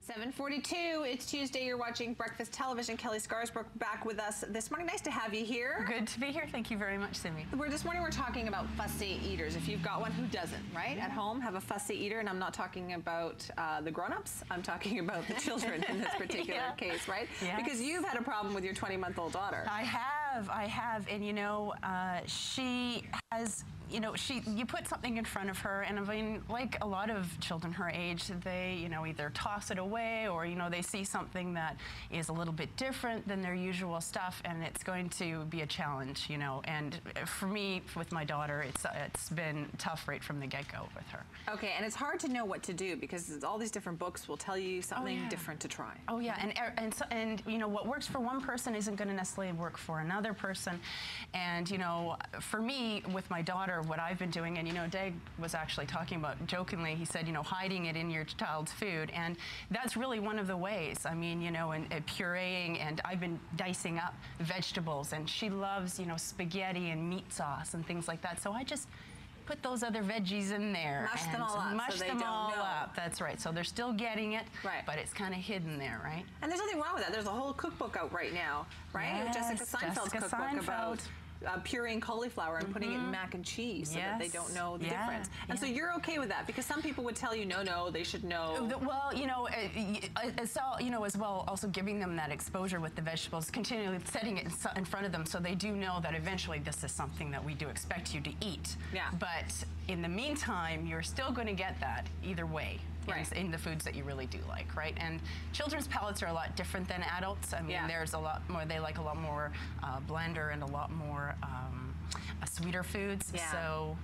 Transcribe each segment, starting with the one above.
7:42. It's Tuesday. You're watching Breakfast Television. Kelley Scarsbrook back with us this morning. Nice to have you here. Good to be here. Thank you very much, Simi. This morning we're talking about fussy eaters. If you've got one, who doesn't, right? Yeah. At home, have a fussy eater, and I'm not talking about the grown-ups. I'm talking about the children in this particular case, right? Yes. Because you've had a problem with your 20-month-old daughter. I have, and you know, she has. You put something in front of her, and I mean, like a lot of children her age, they, either toss it away or, they see something that is a little bit different than their usual stuff, and it's going to be a challenge, And for me, with my daughter, it's been tough right from the get-go with her. Okay, and it's hard to know what to do because all these different books will tell you something different to try. Oh yeah, and what works for one person isn't going to necessarily work for another person, and for me, with my daughter, what I've been doing, and Dag was actually talking about jokingly, he said, hiding it in your child's food, and that's really one of the ways. I mean, and pureeing, and I've been dicing up vegetables, and she loves, spaghetti and meat sauce and things like that, so I just put those other veggies in there. Mush them all up mush so they them don't all know. up. That's right. So they're still getting it, right, but it's kind of hidden there, right? And there's nothing wrong with that. There's a whole cookbook out right now, right? Yes, Jessica Seinfeld's cookbook about pureeing cauliflower and putting it in mac and cheese so that they don't know the difference. And so you're okay with that, because some people would tell you, no, they should know. Well, as well, also giving them that exposure with the vegetables, continually setting it in front of them so they do know that eventually this is something that we do expect you to eat. Yeah. But in the meantime, you're still going to get that either way. Right. In the foods that you really do like, right? And children's palates are a lot different than adults. I mean, there's a lot more, they like a lot more blender and a lot more sweeter foods. Yeah. So,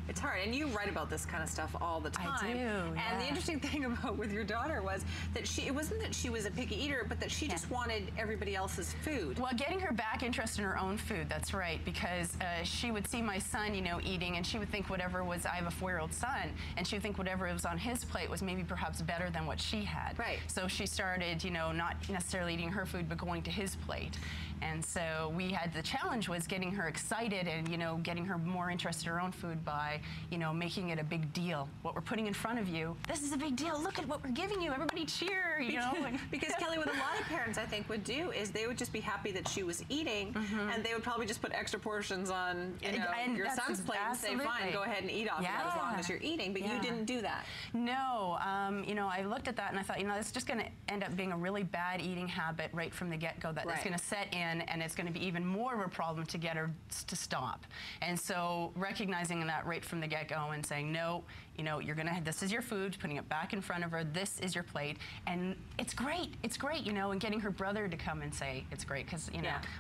it's hard. And you write about this kind of stuff all the time. I do, And the interesting thing about with your daughter was that it wasn't that she was a picky eater, but that she just wanted everybody else's food. Well, getting her back interested in her own food, that's right, because she would see my son, eating, and she would think whatever was, I have a 4-year-old son, and she would think whatever was on his plate was maybe perhaps better than what she had. Right. So she started, not necessarily eating her food, but going to his plate. And so we had, the challenge was getting her excited and, getting her more interested in her own food by, making it a big deal. What we're putting in front of you, this is a big deal. Look at what we're giving you. Everybody cheer, Because Kelley, what a lot of parents, I think, would do is they would just be happy that she was eating, and they would probably just put extra portions on, your son's plate and say, fine, go ahead and eat off of that as long as you're eating. But you didn't do that. No. I looked at that and I thought, it's just going to end up being a really bad eating habit right from the get-go that is going to set in, and it's going to be even more of a problem to get her to stop. And so recognizing that right from the get-go and saying, no, you're going to, this is your food, putting it back in front of her, this is your plate, and it's great, and getting her brother to come and say it's great, because,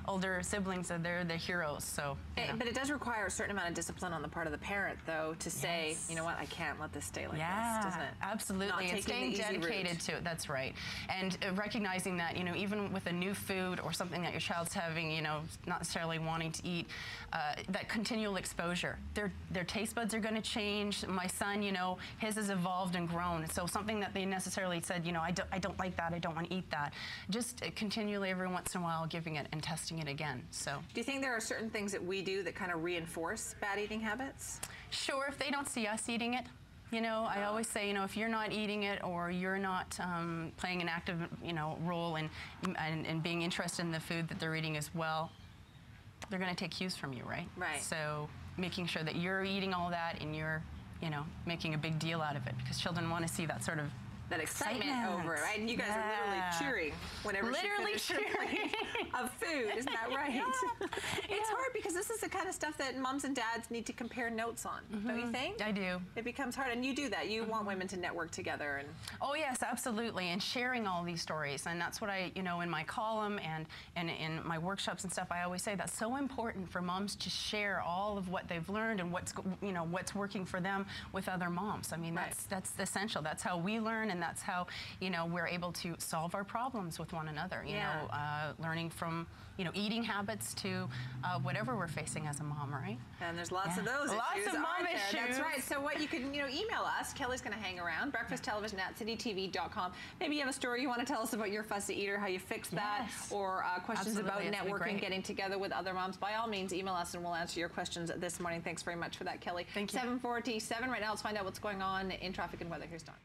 older siblings, they're the heroes, so. But it does require a certain amount of discipline on the part of the parent, though, to say, you know what, I can't let this stay like this, doesn't it? Absolutely, and staying dedicated to it, that's right. And recognizing that, even with a new food or something that your child's having, not necessarily wanting to eat, that continual exposure. Their taste buds are going to change. My son, his has evolved and grown. So something that they necessarily said, I don't like that, I don't want to eat that. Just continually, every once in a while, giving it and testing it again. So. Do you think there are certain things that we do that kind of reinforce bad eating habits? Sure, if they don't see us eating it. I always say, if you're not eating it or you're not playing an active, role in being interested in the food that they're eating as well, they're going to take cues from you, right? Right. So making sure that you're eating all that and you're, making a big deal out of it, because children want to see that sort of excitement over it, right? And you guys are literally cheering whenever she finishes her plate of food, isn't that right? It's hard because this is the kind of stuff that moms and dads need to compare notes on, don't you think? I do. It becomes hard, and you do that. You want women to network together. And oh yes, absolutely, and sharing all these stories, and that's what I, in my column and in my workshops and stuff, I always say that's so important for moms to share all of what they've learned and what's working for them with other moms. I mean, that's essential. That's how we learn, and that's how, we're able to solve our problems with one another, learning from, eating habits to whatever we're facing as a mom, right? And there's lots of those lots of mom issues. That's right. So what you can, email us. Kelley's going to hang around, breakfasttelevision@citytv.com. Maybe you have a story you want to tell us about your fussy eater, how you fixed that, or questions about networking, getting together with other moms. By all means, email us and we'll answer your questions this morning. Thanks very much for that, Kelley. Thank you. 7:47 right now. Let's find out what's going on in traffic and weather. Here's Dawn.